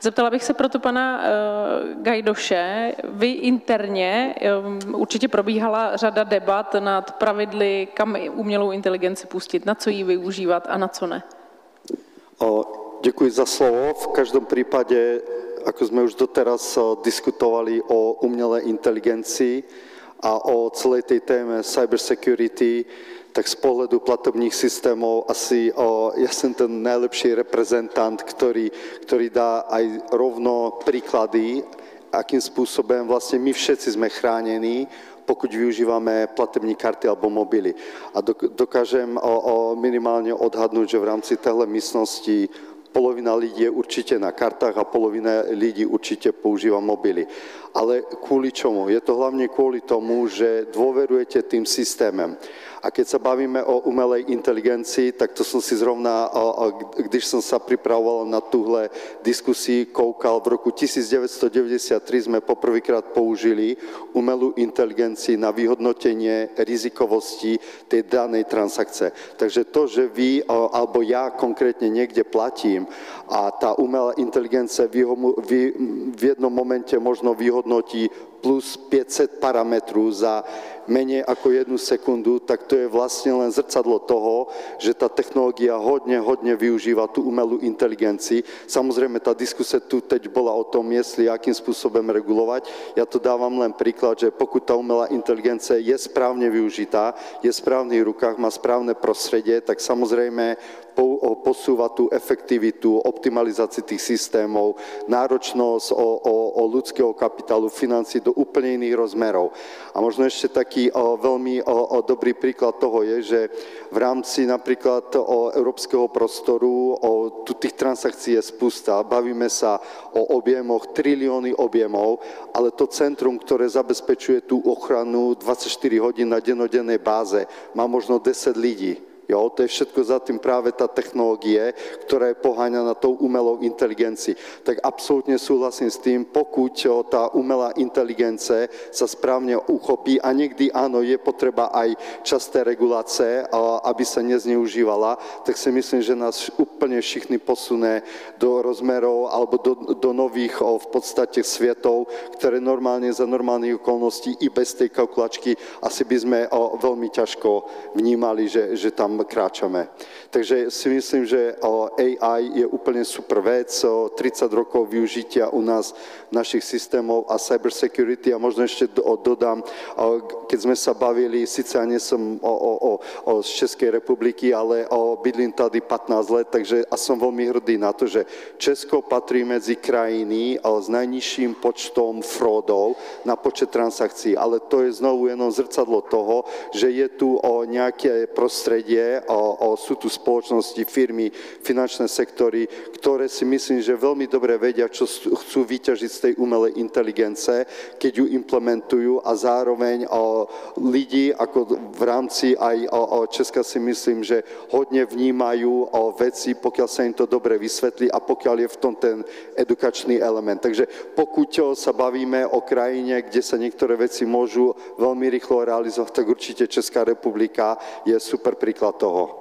Zeptala bych se proto pana Gajdoše. Vy interně určitě probíhala řada debat nad pravidly, kam umělou inteligenci pustit, na co ji využívat a na co ne. Ďakujem za slovo. V každom prípade, ako sme už doteraz diskutovali o umelej inteligencii a o celej tej téme cybersecurity, tak z pohľadu platobních systémov asi ja som ten najlepší reprezentant, ktorý dá aj rovno príklady, akým spôsobom vlastne my všetci sme chránení, pokud využívame platební karty alebo mobily. A dokážem minimálne odhadnúť, že v rámci téhle místnosti polovina lidí je určite na kartách a polovina lidí určite používa mobily. Ale kvôli čomu? Je to hlavne kvôli tomu, že dôverujete tým systémem. A keď sa bavíme o umelej inteligencii, tak to som si zrovna, když som sa pripravoval na túhle diskusii, koukal, v roku 1993 sme poprvýkrát použili umelú inteligencii na vyhodnotenie rizikovosti tej danej transakce. Takže to, že vy, alebo ja konkrétne niekde platím a tá umelá inteligencia v jednom momente možno vyhodnotí plus 500 parametrů za menej ako 1 sekundu, tak to je vlastne len zrcadlo toho, že tá technológia hodne využíva tú umelú inteligencii. Samozrejme, tá diskusia tu teď bola o tom, jestli akým spôsobom regulovať. Ja to dávam len príklad, že pokud tá umelá inteligencia je správne využitá, je v správnych rukách, má správne prostredie, tak samozrejme posúva tú efektivitu, optimalizáciu tých systémov, náročnosť o ľudského kapitálu, financí do úplne iných rozmerov. A možno ešte taký veľmi dobrý príklad toho je, že v rámci napríklad európskeho prostoru tých transakcií je spústa. Bavíme sa o objemoch, trilióny objemov, ale to centrum, ktoré zabezpečuje tú ochranu 24 hodín na dennodennej báze, má možno 10 lidí. Jo, to je všetko za tým práve tá technológie, ktorá je poháňaná tou umelou inteligencií. Tak absolútne súhlasím s tým, pokud tá umelá inteligence sa správne uchopí a niekdy áno, je potreba aj časté regulácie, aby sa nezneužívala, tak si myslím, že nás úplne všichni posunie do rozmerov alebo do nových v podstate svietov, ktoré normálne za normálnych okolností i bez tej kalkulačky asi by sme veľmi ťažko vnímali, že tam kráčame. Takže si myslím, že AI je úplne super vec, 30 rokov využitia u nás našich systémov a cybersecurity a možno ešte dodám, keď sme sa bavili, síce ja nie som z Českej republiky, ale bydlím tady 15 let, takže a som veľmi hrdý na to, že Česko patrí medzi krajiny s najnižším počtom fraudov na počet transakcií, ale to je znovu jenom zrcadlo toho, že je tu nejaké prostredie, sú tu spoločnosti, firmy, finančné sektory, ktoré si myslím, že veľmi dobre vedia, čo chcú vyťažiť z tej umelej inteligence, keď ju implementujú a zároveň lidi ako v rámci aj Česka si myslím, že hodne vnímajú veci, pokiaľ sa im to dobre vysvetlí a pokiaľ je v tom ten edukačný element. Takže pokud sa bavíme o krajine, kde sa niektoré veci môžu veľmi rýchlo realizovať, tak určite Česká republika je super príklad toho.